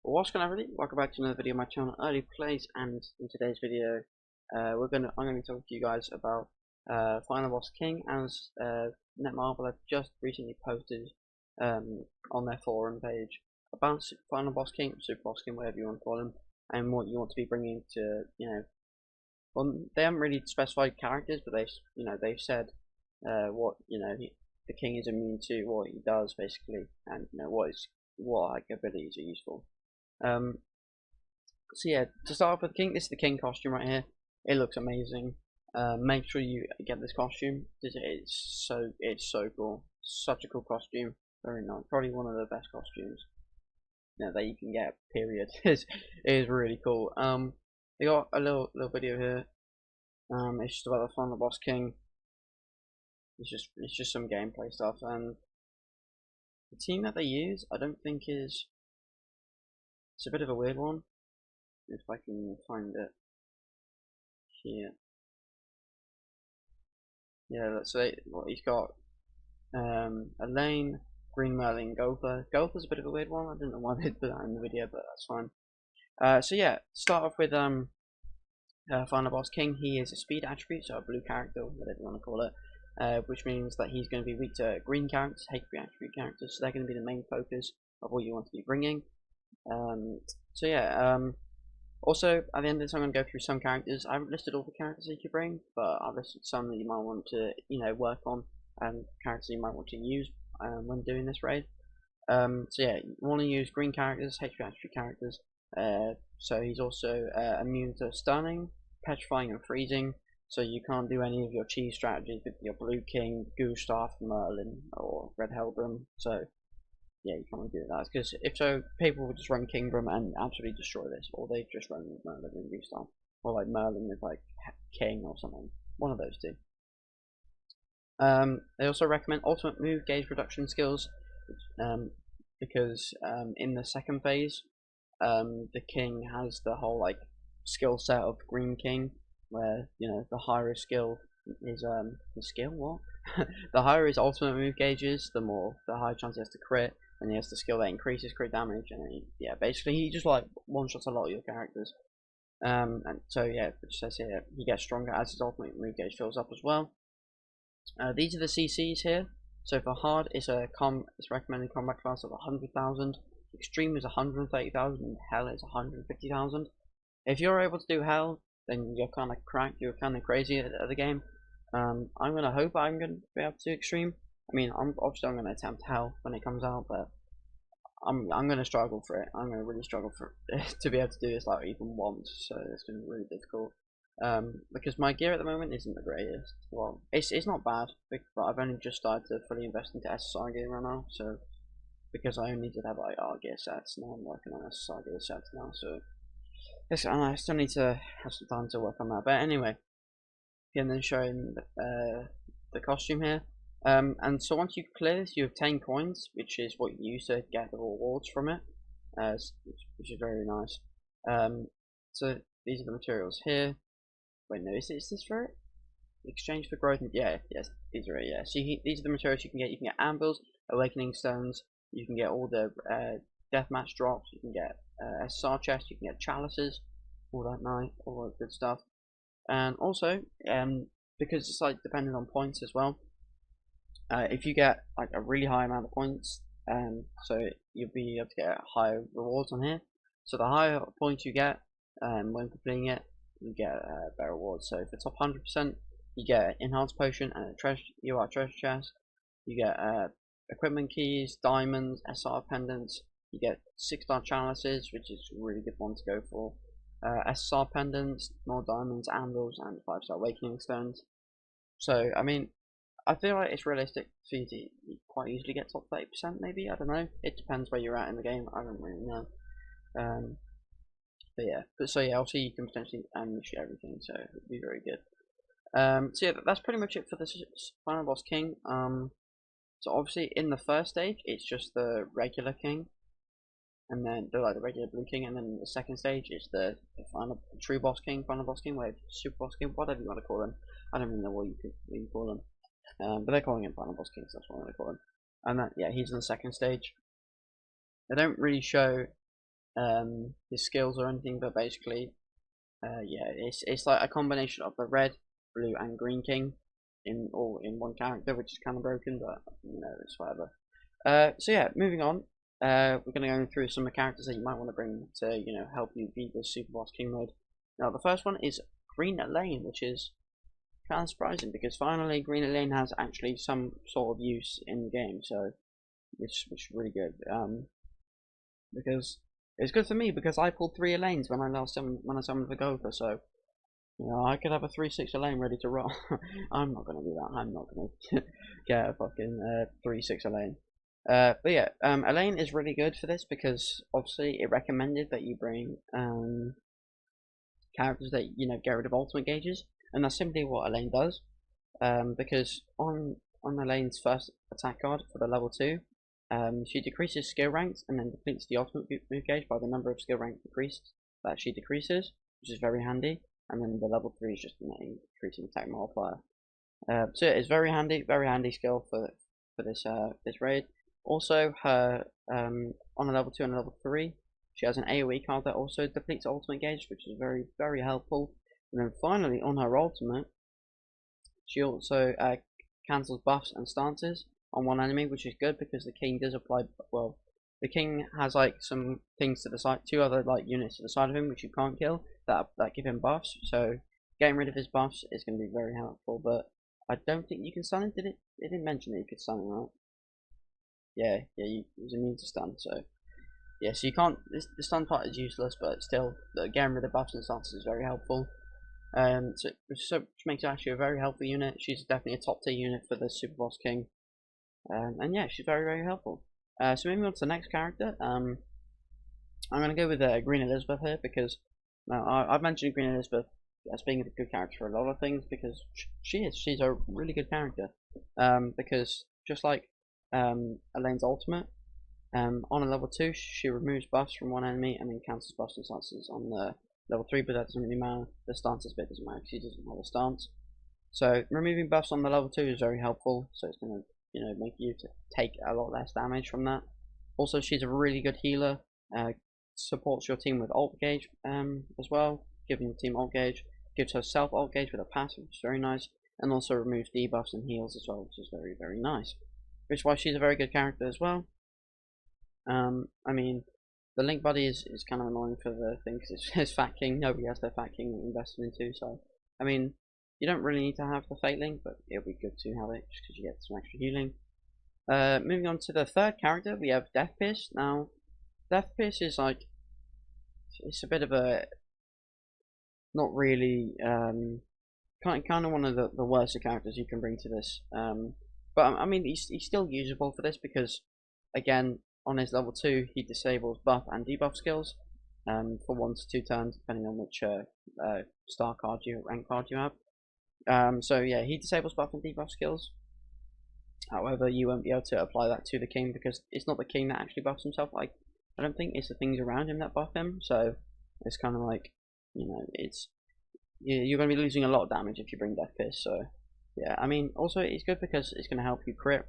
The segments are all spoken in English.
What's going on, everybody? Welcome back to another video on my channel, Early Plays, and in today's video, I'm going to be talking to you guys about Final Boss King, as Netmarble have just recently posted on their forum page about Final Boss King, Super Boss King, whatever you want to call him, and what you want to be bringing to, well, they haven't really specified characters, but they've said what the king is immune to, what he does basically, and what like abilities are useful. So yeah, to start off with King, this is the King costume right here. It looks amazing. Make sure you get this costume. It's so cool. Such a cool costume. Very nice. Probably one of the best costumes that you can get. Period. It is really cool. They got a little video here. It's just about the Final Boss King. It's just some gameplay stuff, and the team that they use, I don't think is. It's a bit of a weird one. If I can find it here. Yeah, so he's got Elaine, Green Merlin, Gowther. Gowther's a bit of a weird one. I don't know why they put that in the video, but that's fine. So yeah, start off with Final Boss King. He is a speed attribute, so a blue character, whatever you want to call it, which means that he's going to be weak to green characters, hate green attribute characters. So they're going to be the main focus of what you want to be bringing. So yeah, also at the end of this I'm going to go through some characters. I haven't listed all the characters that you bring, but I've listed some that you might want to work on, and characters you might want to use when doing this raid. So yeah, you want to use green characters, HP characters. So he's also immune to stunning, petrifying, and freezing. So you can't do any of your cheese strategies with your Blue King, Gustav, Merlin, or Red Helbram. So yeah, you can't do that, because if so, people will just run Kingdom and absolutely destroy this, or they just run with Merlin and Gustav, or like Merlin with like King or something. One of those two. They also recommend ultimate move gauge reduction skills, because in the second phase, the King has the whole like skill set of Green King, where the higher his skill is the skill what the higher his ultimate move gauges, the higher chance he has to crit, and he has the skill that increases crit damage, and basically he just like one shots a lot of your characters. And so yeah, it says here he gets stronger as his ultimate move gauge fills up as well. These are the CCs here. So for hard, it's recommended combat class of 100,000. Extreme is 130,000, and hell is 150,000. If you're able to do hell, then you're kind of cracked. You're kind of crazy at the game. I'm gonna hope I'm gonna be able to do extreme. I mean, I'm gonna attempt hell when it comes out, but I'm gonna struggle for it. I'm gonna really struggle for to be able to do this like even once. So it's gonna be really difficult. Because my gear at the moment isn't the greatest. Well, it's not bad, but I've only just started to fully invest into SSR gear right now. So because I only did have IR gear sets, now I'm working on SSR gear sets now. So I still need to have some time to work on that. But anyway. And then showing the costume here. And so once you clear this, you obtain coins, which is what you use to get the rewards from it, which is very nice. So these are the materials here. Wait, no, is this for it? Exchange for growth. Yes, these are it. Yeah. So these are the materials you can get. You can get anvils, awakening stones. You can get all the deathmatch drops. You can get SR chests. You can get chalices. All that good stuff. And also, because it's like dependent on points as well. If you get like a really high amount of points, so you'll be able to get higher rewards on here. So the higher points you get when completing it, you get better rewards. So for top 100%, you get an enhanced potion and a treasure chest. You get equipment keys, diamonds, SR pendants. You get 6-star chalices, which is a really good one to go for. SSR pendants, more diamonds, anvils, and 5-star awakening stones. So I mean, I feel like it's realistic for you to quite easily get top 30%. Maybe, I don't know. It depends where you're at in the game. I don't really know. But yeah, so yeah, obviously you can potentially shoot everything, so it would be very good. So yeah, that's pretty much it for this Final Boss King. So obviously in the first stage, it's just the regular King. And then the regular Blue King, and then the second stage is the final True Boss King, Final Boss King, Super Boss King, whatever you want to call them. I don't really know what you call them, but they're calling him Final Boss King, so that's what they call him. And that, yeah, he's in the second stage. They don't really show his skills or anything, but basically, yeah, it's like a combination of the red, blue, and green king all in one character, which is kind of broken, but you know, it's whatever. So yeah, moving on. We're going to go through some of the characters that you might want to bring to, you know, help you beat this Super Boss King mode. Now, the first one is Green Elaine, which is kind of surprising because finally Green Elaine has actually some sort of use in the game, so which is really good. Because it's good for me because I pulled 3 Elaines when I summoned the Gopher, so you know I could have a 3/6 Elaine ready to roll. I'm not gonna do that. I'm not gonna get a fucking 3/6 Elaine. But yeah, Elaine is really good for this because obviously it recommended that you bring characters that you know get rid of ultimate gauges, and that's simply what Elaine does. Because on Elaine's first attack card for the level 2, she decreases skill ranks and then depletes the ultimate move gauge by the number of skill rank decreased that she decreases, which is very handy. And then the level 3 is just an increasing attack multiplier. So it's very handy skill for this raid. Also, her on a level 2 and a level 3, she has an AoE card that also depletes ultimate gauge, which is very helpful. And then finally, on her ultimate, she also cancels buffs and stances on one enemy, which is good because the king does apply. Well, the king has like some things to the side, 2 other like units to the side of him which you can't kill that give him buffs. So getting rid of his buffs is going to be very helpful. But I don't think you can stun him. Did it? It didn't mention that you could stun him, right? Yeah, he's immune to stun. So yeah, so you can't. The stun part is useless, but still, getting rid of buffs and stances is very helpful. Which makes her actually a very helpful unit. She's definitely a top tier unit for the Super Boss King. And yeah, she's very helpful. So moving on to the next character, I'm going to go with Green Elizabeth here because I've mentioned Green Elizabeth as being a good character for a lot of things because she's a really good character. Because just like Elaine's ultimate, on a level 2 she removes buffs from one enemy and then cancels buffs and stances on the level 3, but that doesn't really matter. The stances bit doesn't matter because he doesn't have a stance. So removing buffs on the level 2 is very helpful, so it's going to, you know, make you take a lot less damage from that. Also, she's a really good healer, supports your team with ult gauge as well, giving the team ult gauge, gives herself ult gauge with a passive, which is very nice, and also removes debuffs and heals as well, which is very nice. Which is why she's a very good character as well. I mean, the Link Buddy is kind of annoying for the thing because it's Fat King. Nobody has their Fat King invested into, so I mean, you don't really need to have the Fate Link, but it'll be good to have it just because you get some extra healing. Moving on to the third character, we have Death Pierce. Now, Death Pierce is like, it's a bit of a, not really, kind of one of the worst characters you can bring to this. But I mean, he's still usable for this because, again, on his level 2, he disables buff and debuff skills for 1 to 2 turns, depending on which star card rank card you have. So yeah, he disables buff and debuff skills. However, you won't be able to apply that to the king because it's not the king that actually buffs himself. Like, I don't think it's the things around him that buff him. So it's kind of like, you know, you're going to be losing a lot of damage if you bring Death Pierce. So yeah, I mean, also it's good because it's going to help you crit.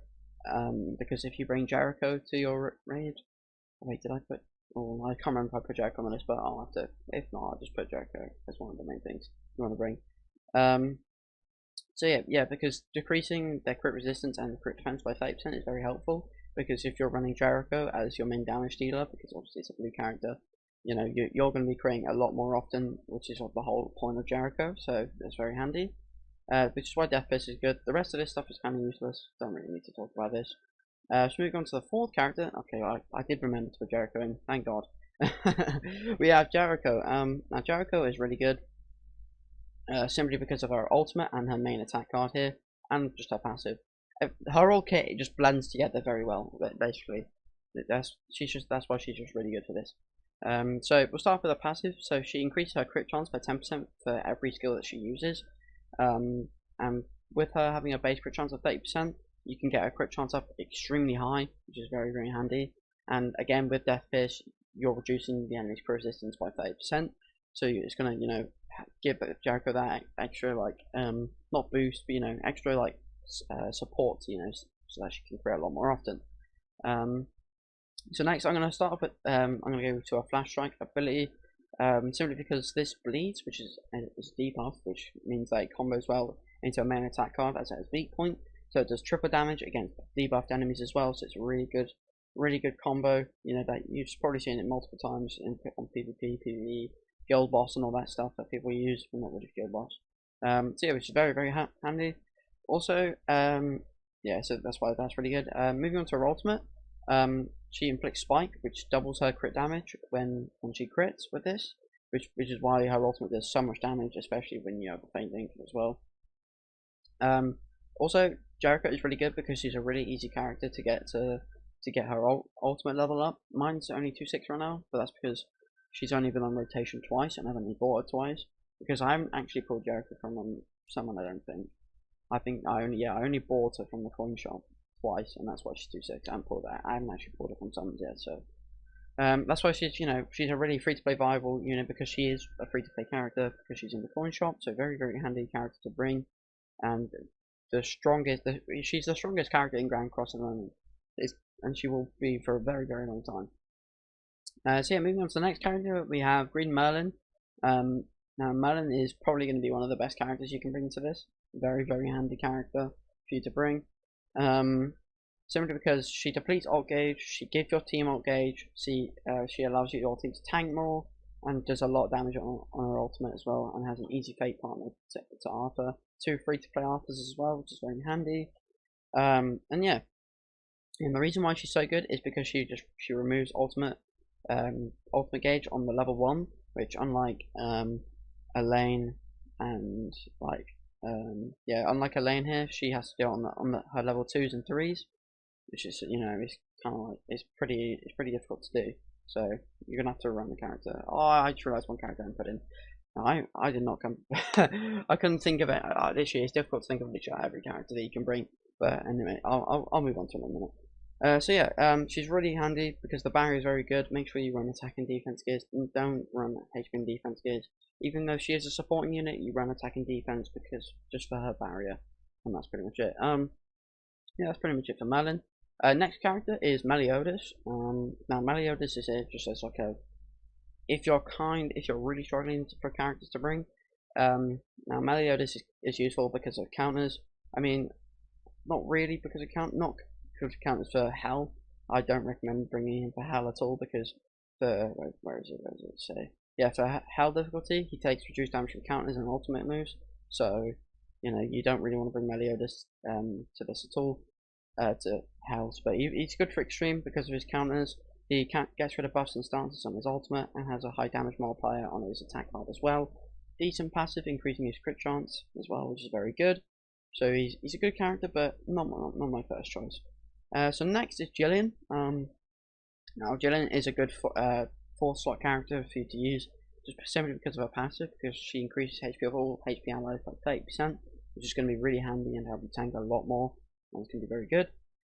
Because if you bring Jericho to your raid, wait, did I put? Oh, I can't remember if I put Jericho on this, but I'll have to. If not, I'll just put Jericho as one of the main things you want to bring. So yeah, because decreasing their crit resistance and crit defense by 30% is very helpful. Because if you're running Jericho as your main damage dealer, because obviously it's a blue character, you know you're going to be critting a lot more often, which is the whole point of Jericho. So that's very handy. Which is why Death Pierce is good. The rest of this stuff is kind of useless. Don't really need to talk about this. So moving on to the fourth character. Okay, I did remember to put Jericho in. Thank God. We have Jericho. Now Jericho is really good. Simply because of her ultimate and her main attack card here, and just her passive. Her whole kit just blends together very well. Basically, that's why she's just really good for this. So we'll start with her passive. So she increases her crit chance by 10% for every skill that she uses. And with her having a base crit chance of 30%, you can get her crit chance up extremely high, which is very handy. And again, with Death Pierce, you're reducing the enemy's crit resistance by 30%. So it's gonna, you know, give Jericho that extra like not boost, but you know, extra like support, you know, so that she can crit a lot more often. So next, I'm going to start off with I'm going to go to a Flash Strike ability, simply because this bleeds, which is debuff, which means that it combos well into a main attack card as its weak point. So it does triple damage against debuffed enemies as well. So it's a really good combo. You know that you've probably seen it multiple times on PvP, PvE, Guild Boss, and all that stuff that people use. But not really Guild Boss. So yeah, which is very handy. Also, yeah, so that's why that's really good. Moving on to her ultimate. She inflicts Spike, which doubles her crit damage when she crits with this, which is why her ultimate does so much damage, especially when you have a Faint Link as well. Also, Jericho is really good because she's a really easy character to get her ultimate level up. Mine's only 2.6 right now, but that's because she's only been on rotation twice, and I've only bought her twice. Because I haven't actually pulled Jericho from someone, I don't think. I think I only bought her from the coin shop twice, and that's why she's 2.6. I haven't actually pulled her from someone yet, so that's why she's she's a really free to play viable unit because she is a free to play character because she's in the coin shop, so very handy character to bring, and she's the strongest character in Grand Cross at the moment, and she will be for a very long time. So yeah, moving on to the next character, we have Green Merlin. Now Merlin is probably going to be one of the best characters you can bring to this. Very handy character for you to bring. Simply because she depletes ult gauge, she gives your team ult gauge, she allows your team to tank more, and does a lot of damage on her ultimate as well, and has an easy fate partner to Arthur. 2 free to play Arthurs as well, which is very handy. And yeah, and the reason why she's so good is because she removes ultimate gauge on the level 1, which unlike Elaine and unlike Elaine here, she has to do it on her level 2s and 3s, which is it's kind of like it's pretty difficult to do. So you're gonna have to run the character. Oh, I just realised one character I put in. I did not come. I couldn't think of it. Literally, it's difficult to think of literally every character that you can bring. But anyway, I'll move on to it in a minute. So yeah, she's really handy because the barrier is very good. Make sure you run attack and defense gears. Don't run HP and defense gears. Even though she is a supporting unit, you run attack and defense because just for her barrier, and that's pretty much it. Yeah, that's pretty much it for Merlin. Next character is Meliodas. Now Meliodas is just as like a if you're really struggling for characters to bring. Now Meliodas is useful because of counters. I mean, not really because of counters for Hell. I don't recommend bringing him for Hell at all because for where is it say? Yeah, for Hell difficulty, he takes reduced damage from counters and ultimate moves. So you don't really want to bring Meliodas to this at all. To Hells, but he's good for extreme because of his counters. He gets rid of buffs and stances on his ultimate and has a high damage multiplier on his attack card as well. Decent passive, increasing his crit chance as well, which is very good. So he's a good character, but not my first choice. So next is Jillian. Now Jillian is a good 4-slot character for you to use, just simply because of her passive, because she increases HP of all HP allies by 30%, which is going to be really handy and help you tank a lot more. It's going to be very good.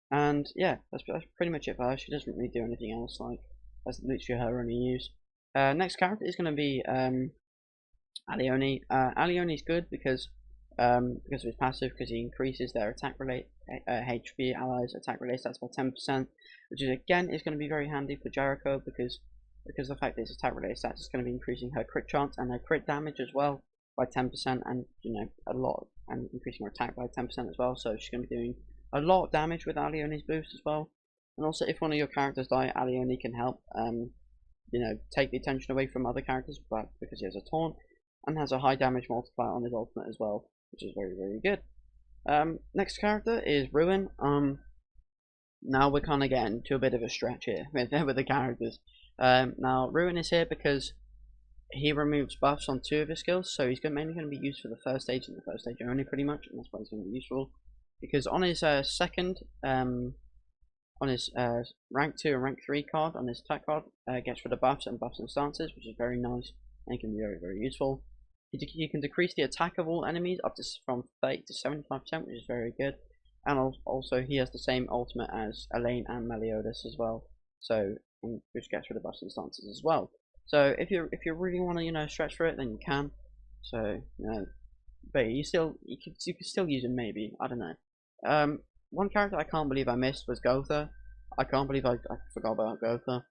And yeah, that's pretty much it for her. She doesn't really do anything else. Like that's literally her only use. Next character is going to be Alioni. Alioni is good because of his passive, because he increases their attack relate HP allies attack relate stats by 10%, which is again is going to be very handy for Jericho because of the fact that his attack relate stats is going to be increasing her crit chance and her crit damage as well by 10%, and a lot, and increasing her attack by 10% as well. So she's going to be doing a lot of damage with Alioni's boost as well. And also, if one of your characters die, Alioni can help take the attention away from other characters, but because he has a taunt and has a high damage multiplier on his ultimate as well, which is very good. Next character is Ruin. Now we're kind of getting to a bit of a stretch here with the characters. Now Ruin is here because he removes buffs on 2 of his skills, so he's mainly going to be used for the first stage and the first stage only, pretty much, and that's why he's going to be useful. Because on his second, on his rank 2 and rank 3 card, on his attack card, gets rid of buffs and stances, which is very nice and can be very useful. You can decrease the attack of all enemies up to from 30 to 75%, which is very good. And also he has the same ultimate as Elaine and Meliodas as well, so which gets rid of buffs and stances as well. So if you really want to stretch for it, then you can. So but you could still use him maybe. I don't know. One character I can't believe I missed was Gotha. I can't believe I forgot about Gotha.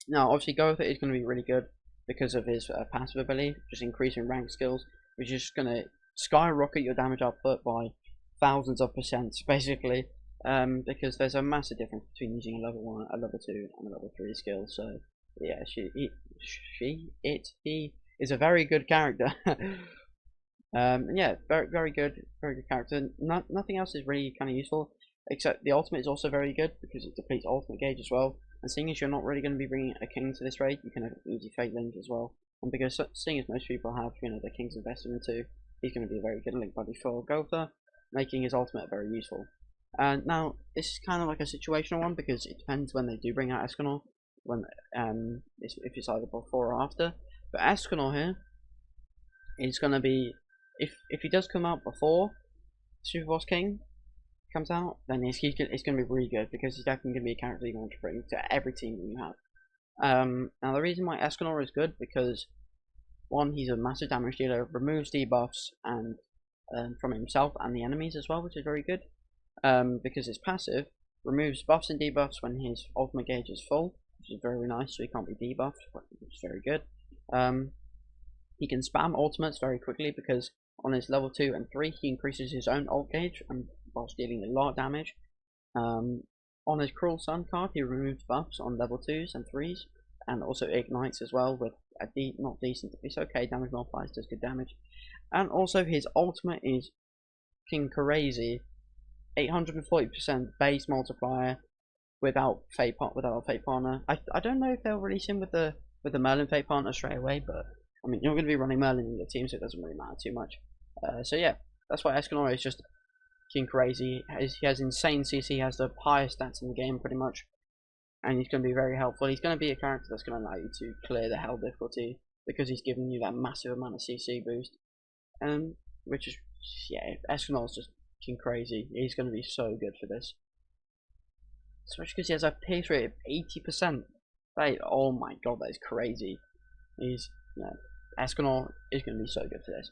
Now, obviously, Gotha is going to be really good because of his passive ability, just increasing rank skills, which is just going to skyrocket your damage output by thousands of percents, basically. Because there's a massive difference between using a level 1, a level 2, and a level 3 skill. So, yeah, he is a very good character. Yeah, very good character. Nothing else is really kind of useful, except the ultimate is also very good because it depletes ultimate gauge as well. And seeing as you're not really going to be bringing a king to this raid, you can have easy fate link as well. And because seeing as most people have, the king's invested into, he's going to be a very good link buddy for Gotha, making his ultimate very useful. And now this is kind of like a situational one because it depends when they do bring out Escanor, when if it's either before or after. But Escanor here is going to be, if he does come out before Super Boss King comes out, then it's going to be really good because he's definitely going to be a character you want to bring to every team that you have. Now the reason why Escanor is good because one, he's a massive damage dealer, removes debuffs and from himself and the enemies as well, which is very good. Because it's passive, removes buffs and debuffs when his ultimate gauge is full, which is very nice, so he can't be debuffed, which is very good. He can spam ultimates very quickly because on his level 2 and 3 he increases his own ult gauge and whilst dealing a lot of damage. On his Cruel Sun card he removes buffs on level 2s and 3s and also ignites as well with a not decent, it's okay, damage multiplies, does good damage. And also his ultimate is King Crazy, 840% base multiplier without Fate Partner. I don't know if they'll release him with the Merlin Fate Partner straight away, but I mean you're going to be running Merlin in your team, so it doesn't really matter too much. So yeah, that's why Escanor is just King Crazy. He has insane CC, he has the highest stats in the game pretty much, and he's going to be very helpful. He's going to be a character that's going to allow you to clear the hell difficulty because he's giving you that massive amount of CC boost, and which is, yeah, Escanor's just King Crazy. He's going to be so good for this, especially because he has a pace rate of 80%. Oh my god, that is crazy. He's, Escanor is going to be so good for this.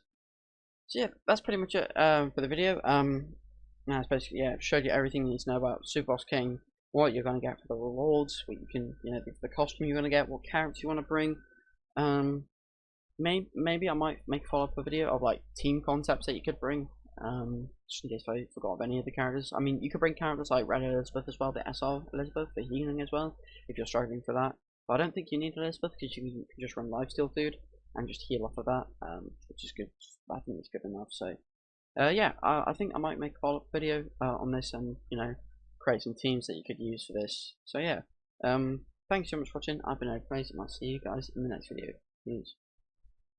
So yeah, that's pretty much it for the video. Now it's basically, yeah, showed you everything you need to know about Super Boss King, what you're going to get for the rewards, what you can, the costume you're going to get, what character you want to bring. Maybe I might make a follow-up video of like team concepts that you could bring. Just in case I forgot of any of the characters. I mean, you could bring characters like Red Elizabeth as well, the SR Elizabeth for healing as well, if you're struggling for that. But I don't think you need Elizabeth because you can just run Lifesteal Food and just heal off of that, which is good. I think it's good enough. So, yeah, I think I might make a follow-up video on this and create some teams that you could use for this. So yeah, thanks so much for watching. I've been Oakenface and I'll see you guys in the next video. Peace.